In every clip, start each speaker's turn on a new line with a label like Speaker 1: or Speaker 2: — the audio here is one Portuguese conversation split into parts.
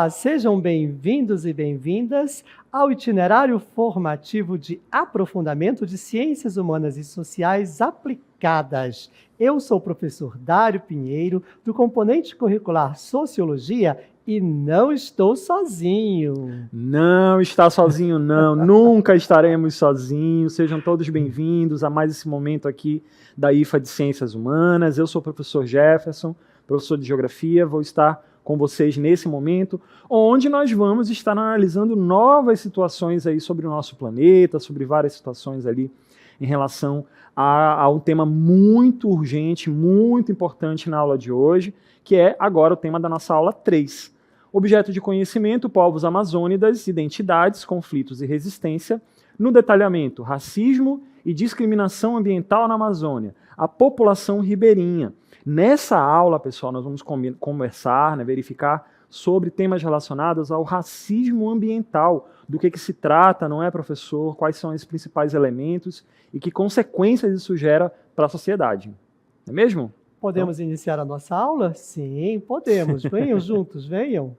Speaker 1: Olá, sejam bem-vindos e bem-vindas ao itinerário formativo de aprofundamento de Ciências Humanas e Sociais aplicadas. Eu sou o professor Dário Pinheiro, do componente curricular Sociologia, e não estou sozinho.
Speaker 2: Não está sozinho, não. Nunca estaremos sozinhos. Sejam todos bem-vindos a mais esse momento aqui da IFA de Ciências Humanas. Eu sou o professor Jefferson, professor de Geografia. Vou estar com vocês nesse momento, onde nós vamos estar analisando novas situações aí sobre o nosso planeta, sobre várias situações ali em relação a um tema muito urgente, muito importante na aula de hoje, que é agora o tema da nossa aula 3. Objeto de conhecimento, povos amazônidas, identidades, conflitos e resistência. No detalhamento, racismo e discriminação ambiental na Amazônia, a população ribeirinha. Nessa aula, pessoal, nós vamos conversar, verificar sobre temas relacionados ao racismo ambiental, do que se trata, não é, professor? Quais são os principais elementos e que consequências isso gera para a sociedade. Não é mesmo?
Speaker 1: Podemos iniciar a nossa aula? Sim, podemos. Venham juntos, venham.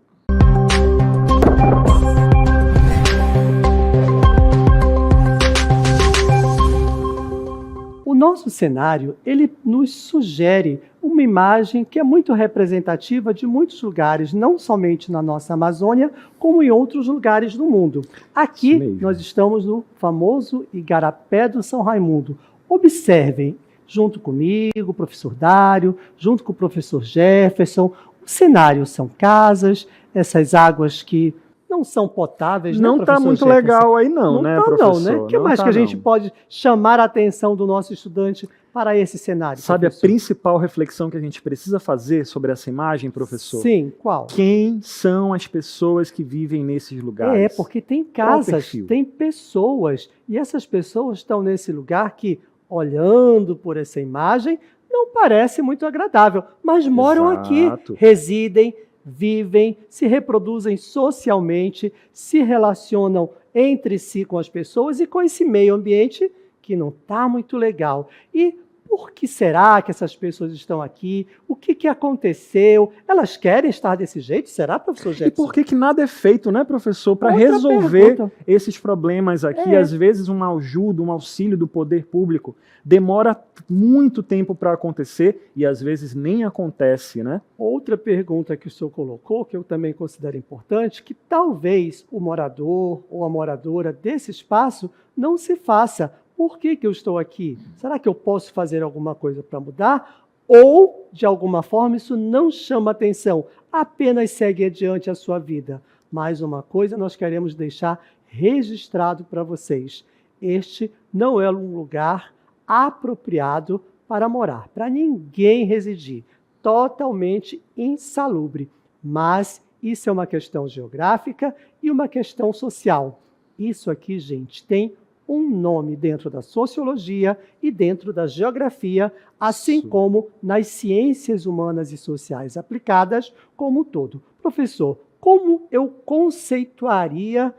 Speaker 1: O nosso cenário, ele nos sugere uma imagem que é muito representativa de muitos lugares, não somente na nossa Amazônia, como em outros lugares do mundo. Aqui, nós estamos no famoso Igarapé do São Raimundo. Observem, junto comigo, o professor Dário, junto com o professor Jefferson, o cenário são casas, essas águas que não são potáveis,
Speaker 2: não está muito legal aí não, né, professor?
Speaker 1: Não, né? O que mais que a gente pode chamar a atenção do nosso estudante para esse cenário?
Speaker 2: Sabe professor? A principal reflexão que a gente precisa fazer sobre essa imagem, professor?
Speaker 1: Sim, qual?
Speaker 2: Quem são as pessoas que vivem nesses lugares?
Speaker 1: É, porque tem casas, tem pessoas, e essas pessoas estão nesse lugar que, olhando por essa imagem, não parece muito agradável, mas moram aqui, residem, vivem, se reproduzem socialmente, se relacionam entre si com as pessoas e com esse meio ambiente que não está muito legal. E por que será que essas pessoas estão aqui? O que aconteceu? Elas querem estar desse jeito? Será, professor Jefferson?
Speaker 2: E por que nada é feito, né, professor, para resolver esses problemas aqui? Às vezes uma ajuda, um auxílio do poder público demora muito tempo para acontecer e às vezes nem acontece, né?
Speaker 1: Outra pergunta que o senhor colocou, que eu também considero importante, que talvez o morador ou a moradora desse espaço não se faça. Por que eu estou aqui? Será que eu posso fazer alguma coisa para mudar? Ou, de alguma forma, isso não chama atenção, apenas segue adiante a sua vida. Mais uma coisa nós queremos deixar registrado para vocês. Este não é um lugar apropriado para morar, para ninguém residir. Totalmente insalubre. Mas isso é uma questão geográfica e uma questão social. Isso aqui, gente, tem um nome dentro da sociologia e dentro da geografia, assim como nas ciências humanas e sociais aplicadas como um todo. Professor, como eu conceituaria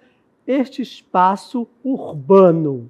Speaker 1: este espaço urbano?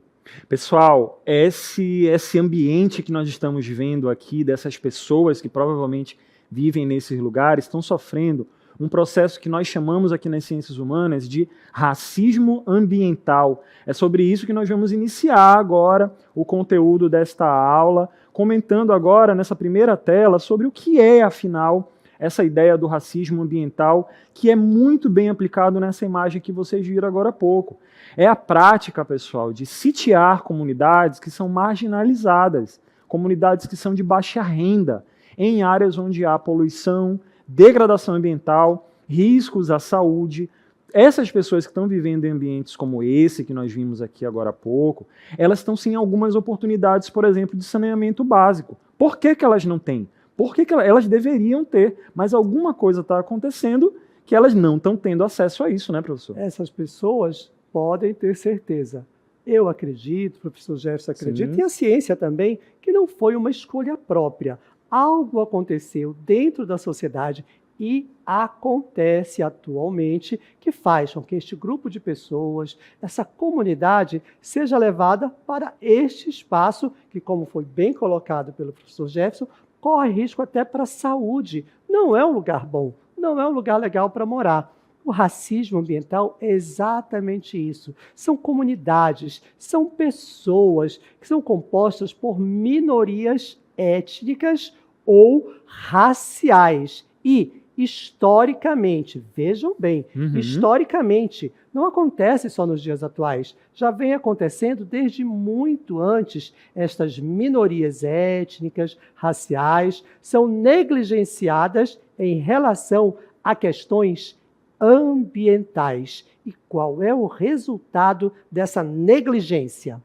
Speaker 2: Pessoal, esse ambiente que nós estamos vivendo aqui, dessas pessoas que provavelmente vivem nesses lugares, estão sofrendo um processo que nós chamamos aqui nas ciências humanas de racismo ambiental. É sobre isso que nós vamos iniciar agora o conteúdo desta aula, comentando agora nessa primeira tela sobre o que é, afinal, essa ideia do racismo ambiental, que é muito bem aplicado nessa imagem que vocês viram agora há pouco. É a prática, pessoal, de sitiar comunidades que são marginalizadas, comunidades que são de baixa renda, em áreas onde há poluição, degradação ambiental, riscos à saúde. Essas pessoas que estão vivendo em ambientes como esse que nós vimos aqui agora há pouco, elas estão sem algumas oportunidades, por exemplo, de saneamento básico. Por que elas não têm? Por que elas deveriam ter? Mas alguma coisa está acontecendo que elas não estão tendo acesso a isso, né, professor?
Speaker 1: Essas pessoas podem ter certeza. Eu acredito, o professor Jefferson acredita, e a ciência também, que não foi uma escolha própria. Algo aconteceu dentro da sociedade e acontece atualmente que faz com que este grupo de pessoas, essa comunidade, seja levada para este espaço que, como foi bem colocado pelo professor Jefferson, corre risco até para a saúde. Não é um lugar bom, não é um lugar legal para morar. O racismo ambiental é exatamente isso. São comunidades, são pessoas que são compostas por minorias étnicas ou raciais. E, historicamente, vejam bem, historicamente, não acontece só nos dias atuais, já vem acontecendo desde muito antes. Estas minorias étnicas, raciais, são negligenciadas em relação a questões ambientais. E qual é o resultado dessa negligência?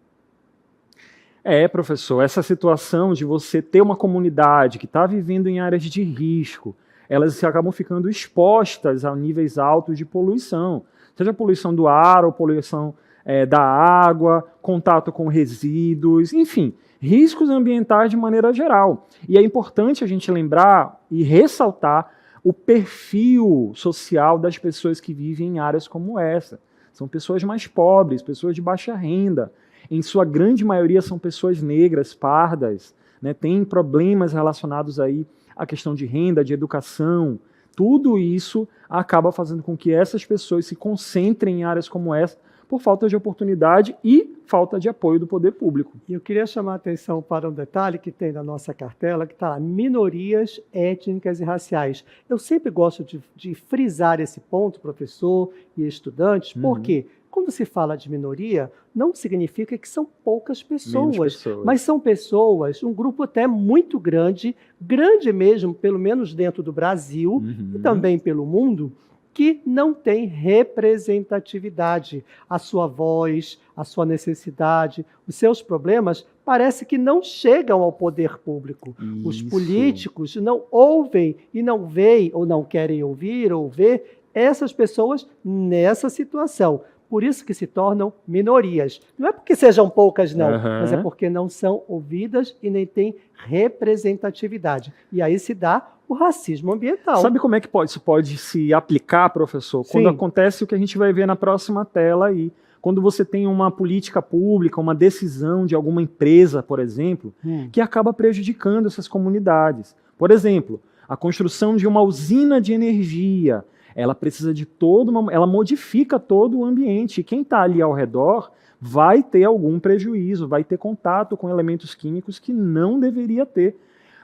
Speaker 2: Professor, essa situação de você ter uma comunidade que está vivendo em áreas de risco, elas acabam ficando expostas a níveis altos de poluição, seja poluição do ar ou poluição da água, contato com resíduos, enfim, riscos ambientais de maneira geral. E é importante a gente lembrar e ressaltar o perfil social das pessoas que vivem em áreas como essa. São pessoas mais pobres, pessoas de baixa renda. Em sua grande maioria são pessoas negras, pardas, né? Tem problemas relacionados aí à questão de renda, de educação. Tudo isso acaba fazendo com que essas pessoas se concentrem em áreas como essa por falta de oportunidade e falta de apoio do poder público.
Speaker 1: E eu queria chamar a atenção para um detalhe que tem na nossa cartela, que está lá, minorias étnicas e raciais. Eu sempre gosto de frisar esse ponto, professor e estudantes, porque quando se fala de minoria, não significa que são poucas pessoas, mas são pessoas, um grupo até muito grande, grande mesmo, pelo menos dentro do Brasil e também pelo mundo, que não tem representatividade. A sua voz, a sua necessidade, os seus problemas parece que não chegam ao poder público.
Speaker 2: Isso.
Speaker 1: Os políticos não ouvem e não veem ou não querem ouvir ou ver essas pessoas nessa situação. Por isso que se tornam minorias. Não é porque sejam poucas, não, mas é porque não são ouvidas e nem têm representatividade. E aí se dá o racismo ambiental.
Speaker 2: Sabe como é que isso pode se aplicar, professor? Quando acontece o que a gente vai ver na próxima tela aí. Quando você tem uma política pública, uma decisão de alguma empresa, por exemplo, que acaba prejudicando essas comunidades. Por exemplo, a construção de uma usina de energia. Ela precisa de ela modifica todo o ambiente. E quem está ali ao redor vai ter algum prejuízo, vai ter contato com elementos químicos que não deveria ter.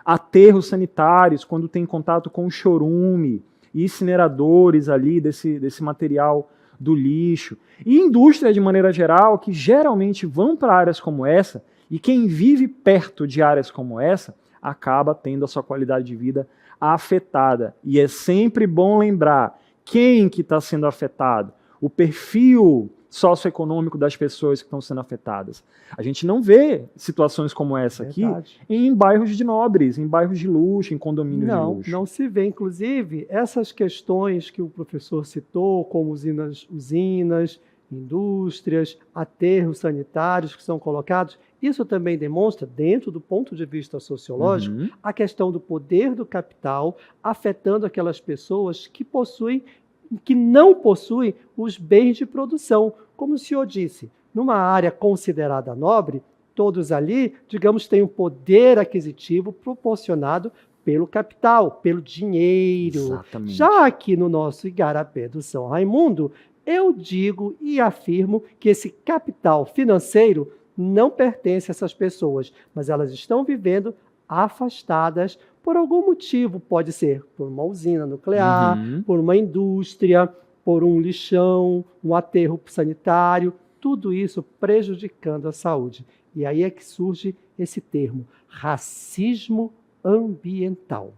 Speaker 2: Aterros sanitários, quando tem contato com chorume, incineradores ali desse material do lixo. E indústria de maneira geral, que geralmente vão para áreas como essa, e quem vive perto de áreas como essa acaba tendo a sua qualidade de vida afetada. E é sempre bom lembrar quem que está sendo afetado, o perfil socioeconômico das pessoas que estão sendo afetadas. A gente não vê situações como essa aqui em bairros de nobres, em bairros de luxo, em condomínios de luxo.
Speaker 1: Não se vê. Inclusive, essas questões que o professor citou, como usinas, indústrias, aterros sanitários que são colocados, isso também demonstra, dentro do ponto de vista sociológico, a questão do poder do capital afetando aquelas pessoas que não possuem os bens de produção. Como o senhor disse, numa área considerada nobre, todos ali, digamos, têm um poder aquisitivo proporcionado pelo capital, pelo dinheiro.
Speaker 2: Exatamente.
Speaker 1: Já aqui no nosso Igarapé do São Raimundo, eu digo e afirmo que esse capital financeiro não pertence a essas pessoas, mas elas estão vivendo afastadas por algum motivo. Pode ser por uma usina nuclear, por uma indústria, por um lixão, um aterro sanitário, tudo isso prejudicando a saúde. E aí é que surge esse termo, racismo ambiental.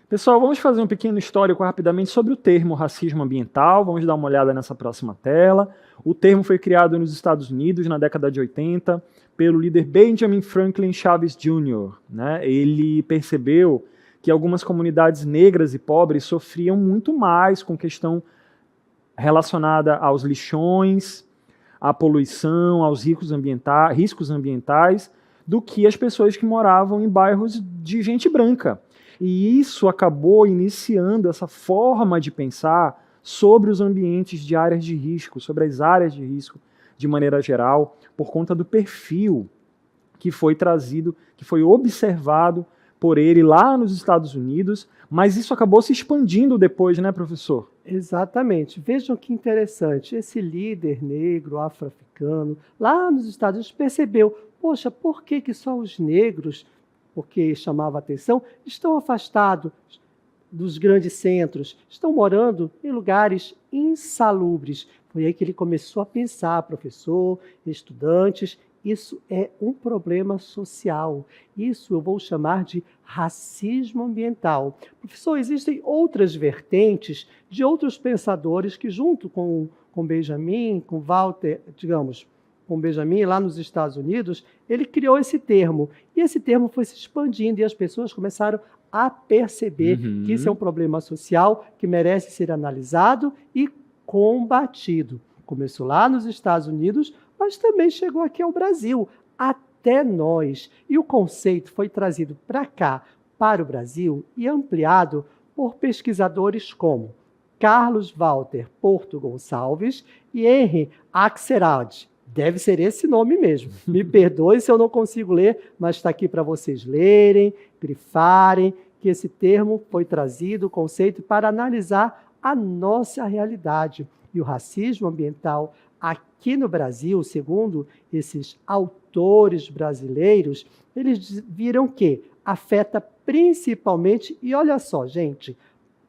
Speaker 2: Pessoal, vamos fazer um pequeno histórico rapidamente sobre o termo racismo ambiental. Vamos dar uma olhada nessa próxima tela. O termo foi criado nos Estados Unidos na década de 80 pelo líder Benjamin Franklin Chaves Jr. Ele percebeu que algumas comunidades negras e pobres sofriam muito mais com questão relacionada aos lixões, à poluição, aos riscos ambientais, do que as pessoas que moravam em bairros de gente branca. E isso acabou iniciando essa forma de pensar sobre os ambientes de áreas de risco, sobre as áreas de risco de maneira geral, por conta do perfil que foi trazido, que foi observado por ele lá nos Estados Unidos, mas isso acabou se expandindo depois, né, professor?
Speaker 1: Exatamente. Vejam que interessante. Esse líder negro, afro-africano, lá nos Estados Unidos, percebeu, poxa, por que que só os negros, porque chamava atenção, estão afastados dos grandes centros, estão morando em lugares insalubres. Foi aí que ele começou a pensar, professor, estudantes, isso é um problema social. Isso eu vou chamar de racismo ambiental. Professor, existem outras vertentes de outros pensadores que, junto com Benjamin, com Walter, digamos, com Benjamin, lá nos Estados Unidos, ele criou esse termo. E esse termo foi se expandindo e as pessoas começaram a perceber que isso é um problema social que merece ser analisado e combatido. Começou lá nos Estados Unidos, mas também chegou aqui ao Brasil, até nós. E o conceito foi trazido para cá, para o Brasil, e ampliado por pesquisadores como Carlos Walter Porto Gonçalves e Henry Axelrod. Deve ser esse nome mesmo. Me perdoe se eu não consigo ler, mas está aqui para vocês lerem, grifarem, que esse termo foi trazido, o conceito, para analisar a nossa realidade. E o racismo ambiental aqui no Brasil, segundo esses autores brasileiros, eles viram que afeta principalmente, e olha só, gente,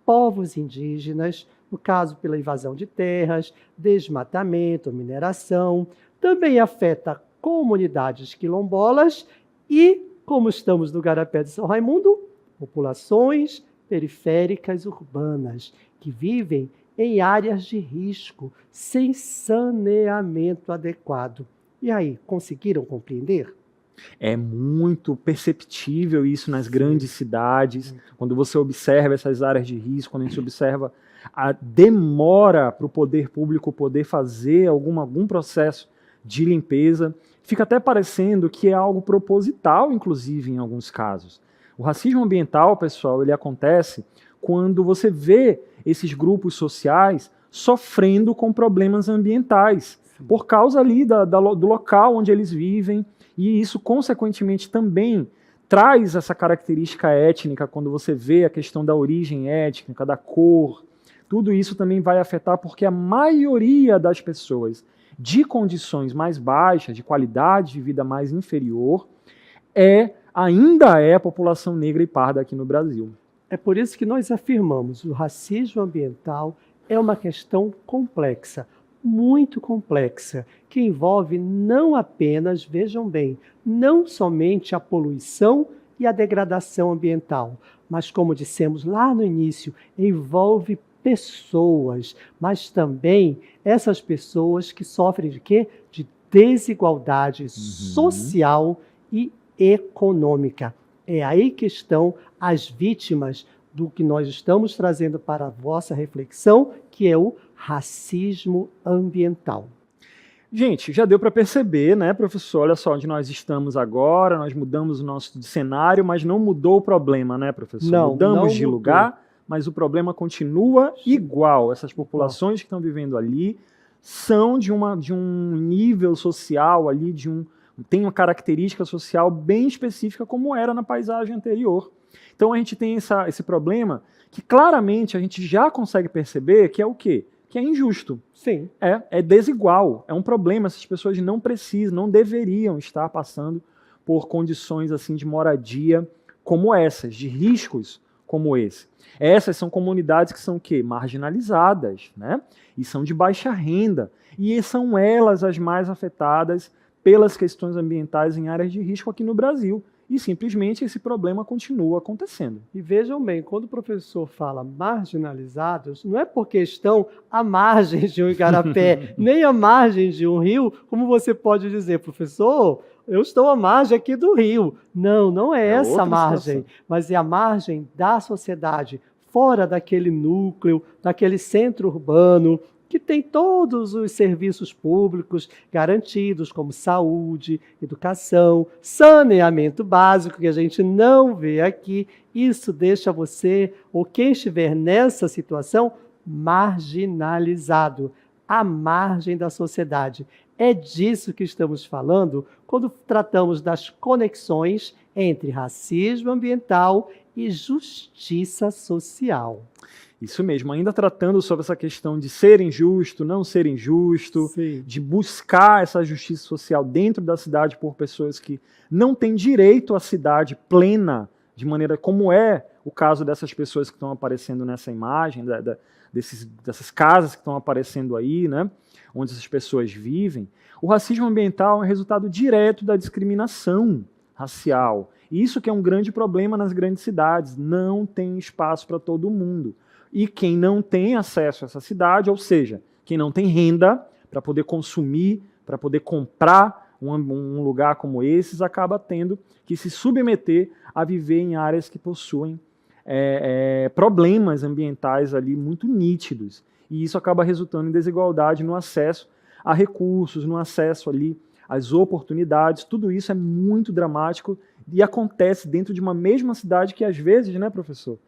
Speaker 1: povos indígenas, no caso pela invasão de terras, desmatamento, mineração, também afeta comunidades quilombolas e, como estamos no Garapé de São Raimundo, populações periféricas urbanas que vivem em áreas de risco, sem saneamento adequado. E aí, conseguiram compreender?
Speaker 2: É muito perceptível isso nas grandes cidades, quando você observa essas áreas de risco, quando a gente observa a demora para o poder público poder fazer algum processo de limpeza. Fica até parecendo que é algo proposital, inclusive, em alguns casos. O racismo ambiental, pessoal, ele acontece quando você vê esses grupos sociais sofrendo com problemas ambientais, por causa ali do local onde eles vivem, e isso, consequentemente, também traz essa característica étnica, quando você vê a questão da origem étnica, da cor, tudo isso também vai afetar, porque a maioria das pessoas de condições mais baixas, de qualidade de vida mais inferior, ainda é a população negra e parda aqui no Brasil.
Speaker 1: É por isso que nós afirmamos, o racismo ambiental é uma questão complexa, muito complexa, que envolve não apenas, vejam bem, não somente a poluição e a degradação ambiental, mas, como dissemos lá no início, envolve pessoas, mas também essas pessoas que sofrem de quê? De desigualdade social e econômica. É aí que estão as vítimas do que nós estamos trazendo para a vossa reflexão, que é o racismo ambiental.
Speaker 2: Gente, já deu para perceber, né, professor? Olha só onde nós estamos agora, nós mudamos o nosso cenário, mas não mudou o problema, né, professor? Mudamos de lugar, mas o problema continua igual. Essas populações que estão vivendo ali são de um nível social ali, tem uma característica social bem específica, como era na paisagem anterior. Então a gente tem esse problema que claramente a gente já consegue perceber que é o quê? Que é injusto.
Speaker 1: Sim.
Speaker 2: É desigual, é um problema. Essas pessoas não precisam, não deveriam estar passando por condições assim de moradia como essas, de riscos como esse. Essas são comunidades que são o quê? Marginalizadas, né? E são de baixa renda. E são elas as mais afetadas pelas questões ambientais em áreas de risco aqui no Brasil. E simplesmente esse problema continua acontecendo.
Speaker 1: E vejam bem, quando o professor fala marginalizados, não é porque estão à margem de um igarapé, nem à margem de um rio, como você pode dizer, professor, eu estou à margem aqui do rio. Não, não é essa a margem, situação. Mas é a margem da sociedade, fora daquele núcleo, daquele centro urbano, que tem todos os serviços públicos garantidos, como saúde, educação, saneamento básico, que a gente não vê aqui. Isso deixa você, ou quem estiver nessa situação, marginalizado, à margem da sociedade. É disso que estamos falando quando tratamos das conexões entre racismo ambiental e justiça social.
Speaker 2: Isso mesmo, ainda tratando sobre essa questão de ser injusto, não ser injusto,
Speaker 1: Sim.
Speaker 2: de buscar essa justiça social dentro da cidade por pessoas que não têm direito à cidade plena, de maneira como é o caso dessas pessoas que estão aparecendo nessa imagem, dessas casas que estão aparecendo aí, né, onde essas pessoas vivem. O racismo ambiental é um resultado direto da discriminação racial. Isso que é um grande problema nas grandes cidades, não tem espaço para todo mundo. E quem não tem acesso a essa cidade, ou seja, quem não tem renda para poder consumir, para poder comprar um lugar como esses, acaba tendo que se submeter a viver em áreas que possuem problemas ambientais ali muito nítidos. E isso acaba resultando em desigualdade no acesso a recursos, no acesso ali às oportunidades. Tudo isso é muito dramático e acontece dentro de uma mesma cidade que às vezes, né, professor,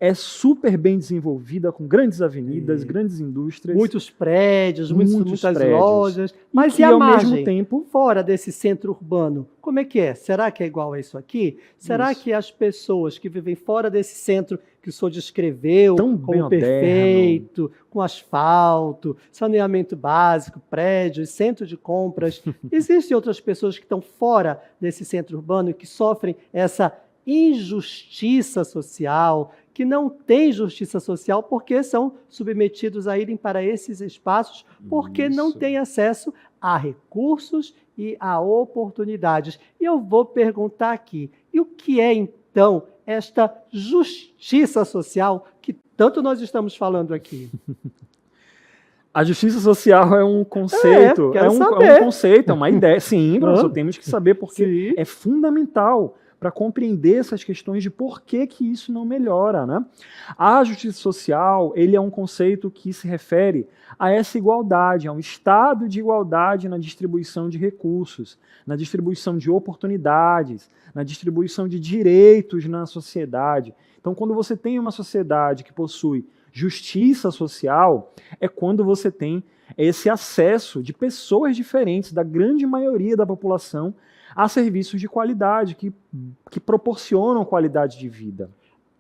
Speaker 2: é super bem desenvolvida, com grandes avenidas, grandes indústrias.
Speaker 1: Muitos prédios, muitas
Speaker 2: prédios.
Speaker 1: lojas. Mas
Speaker 2: que,
Speaker 1: e a
Speaker 2: ao
Speaker 1: margem,
Speaker 2: mesmo tempo,
Speaker 1: fora desse centro urbano, como é que é? Será que é igual a isso aqui? Será que as pessoas que vivem fora desse centro que o senhor descreveu como perfeito, com asfalto, saneamento básico, prédios, centro de compras, existem outras pessoas que estão fora desse centro urbano e que sofrem essa injustiça social, que não têm justiça social porque são submetidos a irem para esses espaços porque não têm acesso a recursos e a oportunidades. E eu vou perguntar aqui, e o que é então esta justiça social que tanto nós estamos falando aqui?
Speaker 2: A justiça social é um conceito, é um conceito, é uma ideia. Sim, professor, temos que saber porque é fundamental para compreender essas questões de por que isso não melhora, né? A justiça social, ele é um conceito que se refere a essa igualdade, a um estado de igualdade na distribuição de recursos, na distribuição de oportunidades, na distribuição de direitos na sociedade. Então, quando você tem uma sociedade que possui justiça social, é quando você tem esse acesso de pessoas diferentes, da grande maioria da população, a serviços de qualidade, que proporcionam qualidade de vida.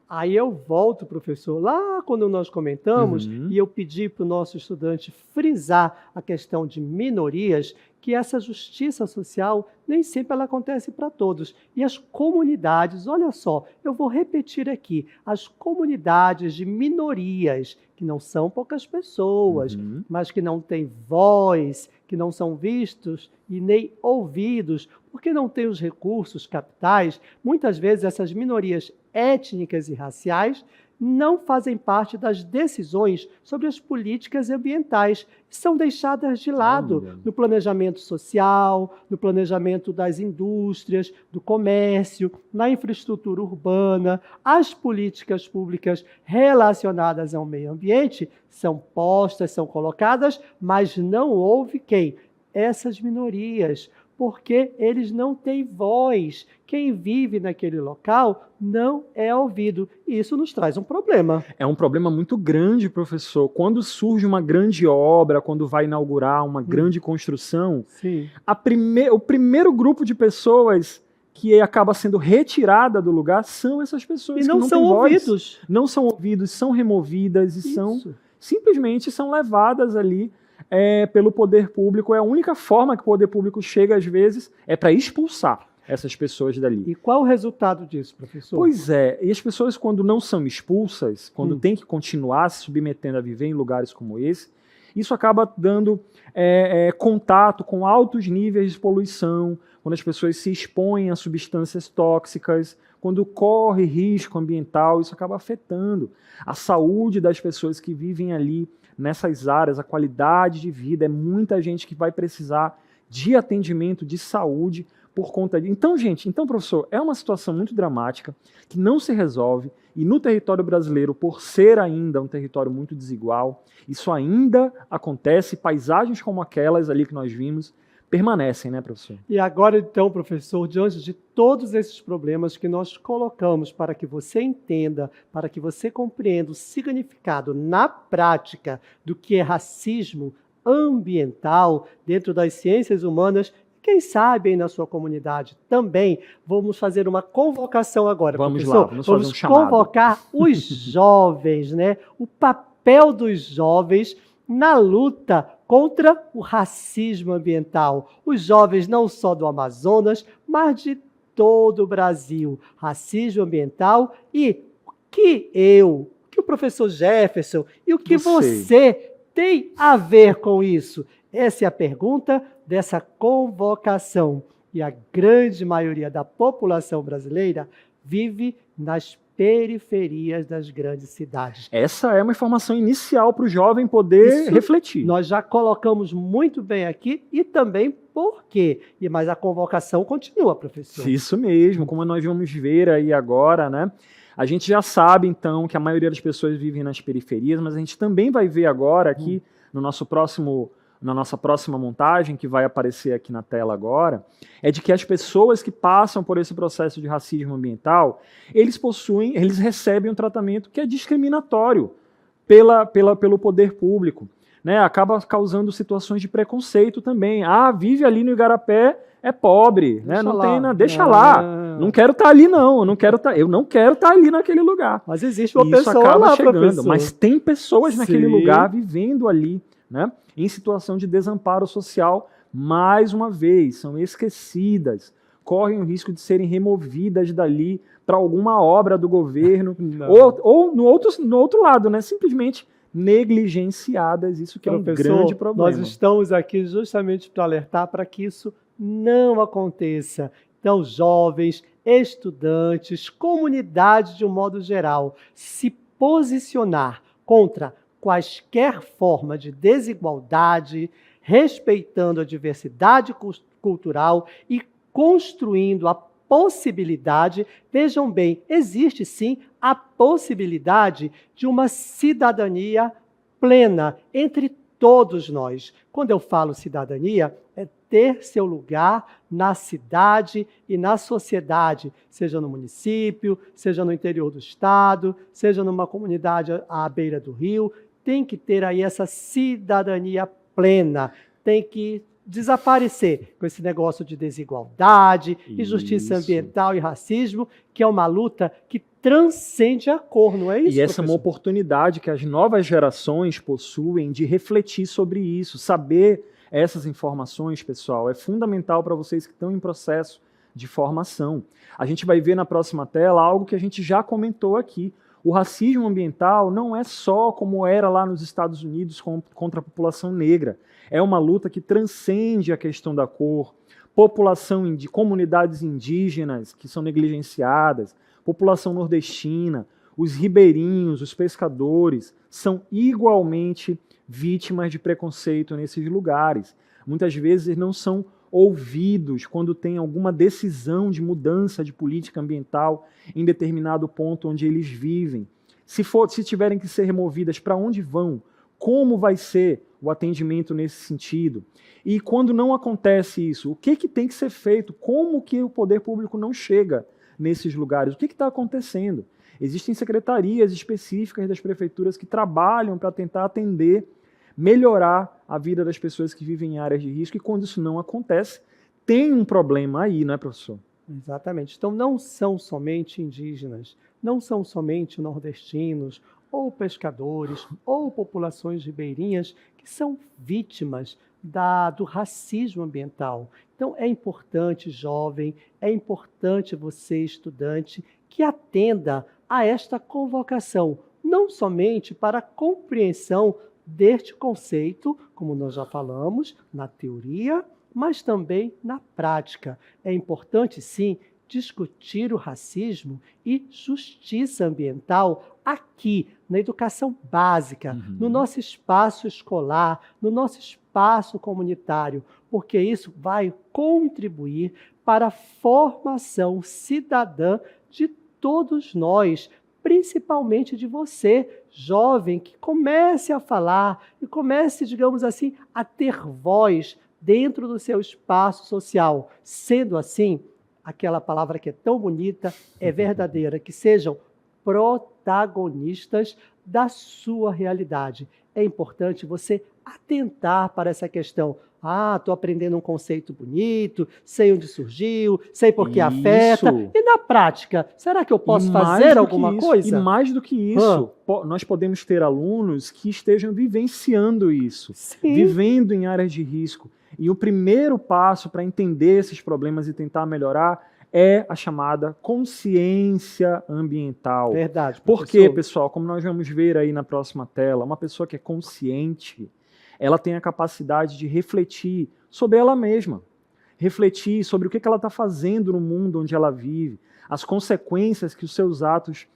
Speaker 1: Aí eu volto, professor, lá quando nós comentamos, e eu pedi para o nosso estudante frisar a questão de minorias, que essa justiça social nem sempre ela acontece para todos. E as comunidades, olha só, eu vou repetir aqui, as comunidades de minorias, que não são poucas pessoas, mas que não têm voz, que não são vistos e nem ouvidos, porque não têm os recursos capitais, muitas vezes essas minorias étnicas e raciais não fazem parte das decisões sobre as políticas ambientais, são deixadas de lado no planejamento social, no planejamento das indústrias, do comércio, na infraestrutura urbana. As políticas públicas relacionadas ao meio ambiente são postas, são colocadas, mas não houve quem? Essas minorias, porque eles não têm voz. Quem vive naquele local não é ouvido. E isso nos traz um problema.
Speaker 2: É um problema muito grande, professor. Quando surge uma grande obra, quando vai inaugurar uma grande construção, o primeiro grupo de pessoas que acaba sendo retirada do lugar são essas pessoas
Speaker 1: que não
Speaker 2: são
Speaker 1: têm
Speaker 2: ouvidos.
Speaker 1: Voz.
Speaker 2: Não são ouvidos, são removidas e simplesmente são levadas ali pelo poder público. É a única forma que o poder público chega, às vezes, é para expulsar essas pessoas dali.
Speaker 1: E qual o resultado disso, professor?
Speaker 2: Pois é, e as pessoas, quando não são expulsas, quando têm que continuar se submetendo a viver em lugares como esse, isso acaba dando contato com altos níveis de poluição, quando as pessoas se expõem a substâncias tóxicas, quando corre risco ambiental, isso acaba afetando a saúde das pessoas que vivem ali nessas áreas, a qualidade de vida. É muita gente que vai precisar de atendimento de saúde por conta disso. Então, professor, é uma situação muito dramática que não se resolve, e no território brasileiro, por ser ainda um território muito desigual, isso ainda acontece. Paisagens como aquelas ali que nós vimos permanecem, né, professor?
Speaker 1: E agora, então, professor, diante de todos esses problemas que nós colocamos para que você entenda, para que você compreenda o significado na prática do que é racismo ambiental dentro das ciências humanas, Quem sabe aí na sua comunidade também, vamos fazer uma convocação agora,
Speaker 2: Vamos
Speaker 1: professor.
Speaker 2: lá, vamos fazer um chamado.
Speaker 1: Convocar os jovens, né? O papel dos jovens na luta contra o racismo ambiental. Os jovens não só do Amazonas, mas de todo o Brasil. Racismo ambiental e que o professor Jefferson e o que você tem a ver com isso? Essa é a pergunta dessa convocação. E a grande maioria da população brasileira vive nas periferias das grandes cidades.
Speaker 2: Essa é uma informação inicial para o jovem poder refletir.
Speaker 1: Nós já colocamos muito bem aqui e também por quê. Mas a convocação continua, professor.
Speaker 2: Isso mesmo, como nós vamos ver aí agora, né? A gente já sabe, então, que a maioria das pessoas vivem nas periferias, mas a gente também vai ver agora aqui no nosso próximo... na nossa próxima montagem, que vai aparecer aqui na tela agora, é de que as pessoas que passam por esse processo de racismo ambiental, eles recebem um tratamento que é discriminatório pelo poder público, né? Acaba causando situações de preconceito também. Ah, vive ali no Igarapé, é pobre, né? Não tem nada, deixa lá. Não quero estar ali, não. Eu não quero estar ali naquele lugar.
Speaker 1: Mas existe uma pessoa lá, professor.
Speaker 2: Mas tem pessoas naquele lugar vivendo ali, né? Em situação de desamparo social, mais uma vez, são esquecidas, correm o risco de serem removidas dali para alguma obra do governo, ou no outro lado, né? Simplesmente negligenciadas, isso que
Speaker 1: Professor,
Speaker 2: é um grande problema.
Speaker 1: Nós estamos aqui justamente para alertar para que isso não aconteça. Então, jovens, estudantes, comunidade de um modo geral, se posicionar contra quaisquer forma de desigualdade, respeitando a diversidade cultural e construindo a possibilidade, vejam bem, existe sim a possibilidade de uma cidadania plena entre todos nós. Quando eu falo cidadania, é ter seu lugar na cidade e na sociedade, seja no município, seja no interior do estado, seja numa comunidade à beira do rio, tem que ter aí essa cidadania plena, tem que desaparecer com esse negócio de desigualdade, injustiça ambiental e racismo, que é uma luta que transcende a cor, não é isso,
Speaker 2: E essa
Speaker 1: professor?
Speaker 2: é uma oportunidade que as novas gerações possuem de refletir sobre isso, saber essas informações, pessoal, é fundamental para vocês que estão em processo de formação. A gente vai ver na próxima tela algo que a gente já comentou aqui. O racismo ambiental não é só como era lá nos Estados Unidos contra a população negra. É uma luta que transcende a questão da cor, população de comunidades indígenas que são negligenciadas, população nordestina, os ribeirinhos, os pescadores, são igualmente vítimas de preconceito nesses lugares. Muitas vezes não são ouvidos quando tem alguma decisão de mudança de política ambiental em determinado ponto onde eles vivem. Se tiverem que ser removidas, para onde vão? Como vai ser o atendimento nesse sentido? E quando não acontece isso, o que tem que ser feito? Como que o poder público não chega nesses lugares? O que está acontecendo? Existem secretarias específicas das prefeituras que trabalham para tentar atender, melhorar a vida das pessoas que vivem em áreas de risco, e quando isso não acontece, tem um problema aí, não é, professor?
Speaker 1: Exatamente. Então, não são somente indígenas, não são somente nordestinos, ou pescadores, ou populações ribeirinhas que são vítimas do racismo ambiental. Então, é importante, jovem, é importante você, estudante, que atenda a esta convocação, não somente para a compreensão deste conceito, como nós já falamos, na teoria, mas também na prática. É importante, sim, discutir o racismo e justiça ambiental aqui, na educação básica, no nosso espaço escolar, no nosso espaço comunitário, porque isso vai contribuir para a formação cidadã de todos nós, principalmente de você, jovem, que comece a falar e comece, digamos assim, a ter voz dentro do seu espaço social. Sendo assim, aquela palavra que é tão bonita, é verdadeira, que sejam protagonistas da sua realidade. é importante você atentar para essa questão. Ah, estou aprendendo um conceito bonito, sei onde surgiu, sei por que afeta. E na prática, será que eu posso fazer alguma coisa?
Speaker 2: E mais do que isso, nós podemos ter alunos que estejam vivenciando isso, vivendo em áreas de risco. E o primeiro passo para entender esses problemas e tentar melhorar é a chamada consciência ambiental.
Speaker 1: Verdade,
Speaker 2: professor. Porque, pessoal, como nós vamos ver aí na próxima tela, uma pessoa que é consciente, ela tem a capacidade de refletir sobre ela mesma, refletir sobre o que ela está fazendo no mundo onde ela vive, as consequências que os seus atos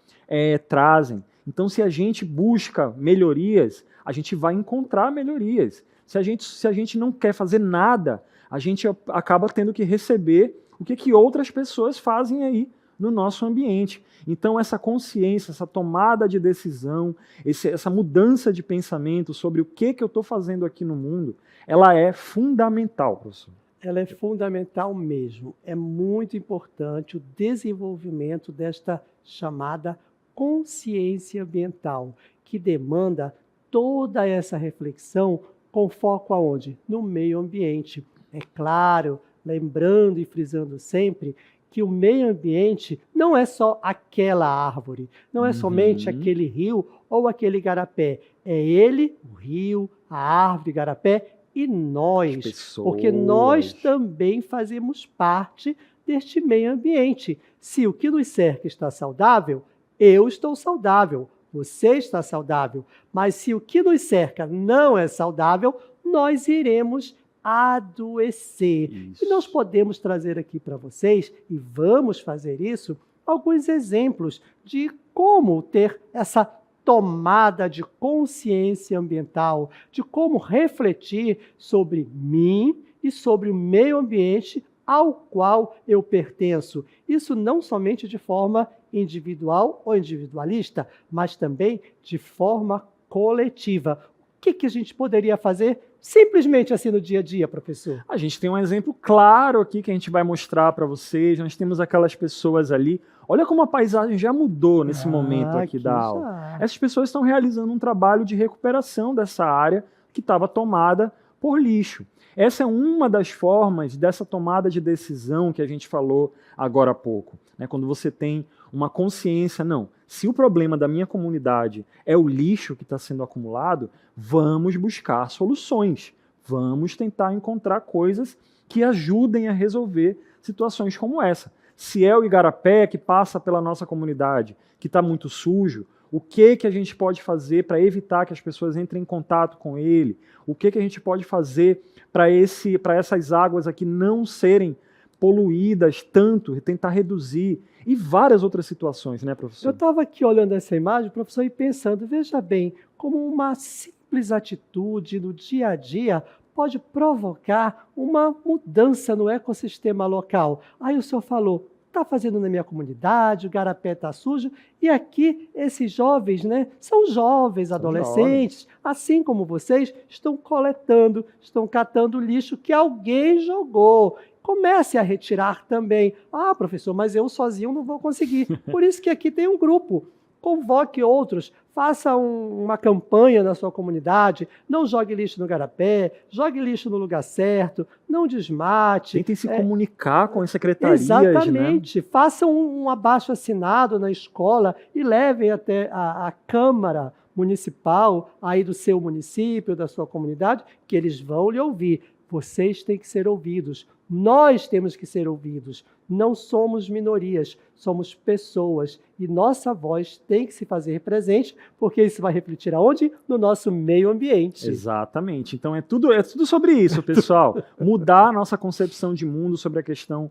Speaker 2: trazem. Então, se a gente busca melhorias, a gente vai encontrar melhorias. Se a gente não quer fazer nada, a gente acaba tendo que receber o que outras pessoas fazem aí no nosso ambiente. Então, essa consciência, essa tomada de decisão, essa mudança de pensamento sobre o que eu estou fazendo aqui no mundo, ela é fundamental, professor.
Speaker 1: Ela é fundamental mesmo. É muito importante o desenvolvimento desta chamada consciência ambiental, que demanda toda essa reflexão com foco aonde? No meio ambiente. É claro, lembrando e frisando sempre que o meio ambiente não é só aquela árvore, não é somente aquele rio ou aquele igarapé. É ele, o rio, a árvore, o igarapé e nós, porque nós também fazemos parte deste meio ambiente. Se o que nos cerca está saudável, eu estou saudável, você está saudável. Mas se o que nos cerca não é saudável, nós iremos adoecer.
Speaker 2: Isso.
Speaker 1: E nós podemos trazer aqui para vocês, e vamos fazer isso, alguns exemplos de como ter essa tomada de consciência ambiental, de como refletir sobre mim e sobre o meio ambiente ao qual eu pertenço. Isso não somente de forma individual ou individualista, mas também de forma coletiva. O que a gente poderia fazer simplesmente assim no dia a dia, professor?
Speaker 2: A gente tem um exemplo claro aqui que a gente vai mostrar para vocês. Nós temos aquelas pessoas ali. Olha como a paisagem já mudou nesse momento aqui da aula. Essas pessoas estão realizando um trabalho de recuperação dessa área que estava tomada por lixo. Essa é uma das formas dessa tomada de decisão que a gente falou agora há pouco. Né? Quando você tem uma consciência, não, se o problema da minha comunidade é o lixo que está sendo acumulado, vamos buscar soluções, vamos tentar encontrar coisas que ajudem a resolver situações como essa. Se é o igarapé que passa pela nossa comunidade, que está muito sujo, o que a gente pode fazer para evitar que as pessoas entrem em contato com ele? O que a gente pode fazer para essas águas aqui não serem poluídas tanto, tentar reduzir, e várias outras situações, né, professor?
Speaker 1: Eu estava aqui olhando essa imagem, professor, e pensando, veja bem, como uma simples atitude no dia a dia pode provocar uma mudança no ecossistema local. Aí o senhor falou, está fazendo na minha comunidade, o igarapé está sujo, e aqui esses jovens, né, são jovens, adolescentes, assim como vocês, estão coletando, estão catando lixo que alguém jogou. Comece a retirar também. Ah, professor, mas eu sozinho não vou conseguir. Por isso que aqui tem um grupo. Convoque outros, faça uma campanha na sua comunidade, não jogue lixo no igarapé, jogue lixo no lugar certo, não desmate.
Speaker 2: Tentem se comunicar com as secretarias.
Speaker 1: Exatamente.
Speaker 2: Né?
Speaker 1: Façam um abaixo-assinado na escola e levem até a Câmara Municipal aí do seu município, da sua comunidade, que eles vão lhe ouvir. Vocês têm que ser ouvidos. Nós temos que ser ouvidos. Não somos minorias, somos pessoas. E nossa voz tem que se fazer presente, porque isso vai refletir aonde? No nosso meio ambiente.
Speaker 2: Exatamente. Então é tudo sobre isso, pessoal. Mudar a nossa concepção de mundo sobre a questão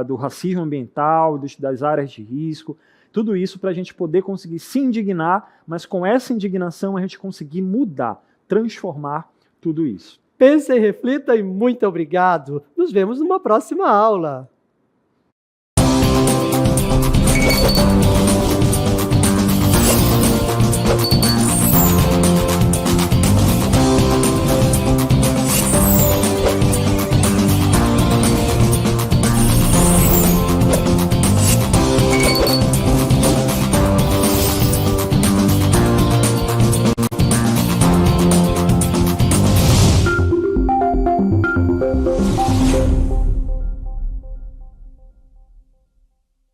Speaker 2: do racismo ambiental, das áreas de risco. Tudo isso para a gente poder conseguir se indignar, mas com essa indignação a gente conseguir mudar, transformar tudo isso.
Speaker 1: Pense e reflita e muito obrigado. Nos vemos numa próxima aula.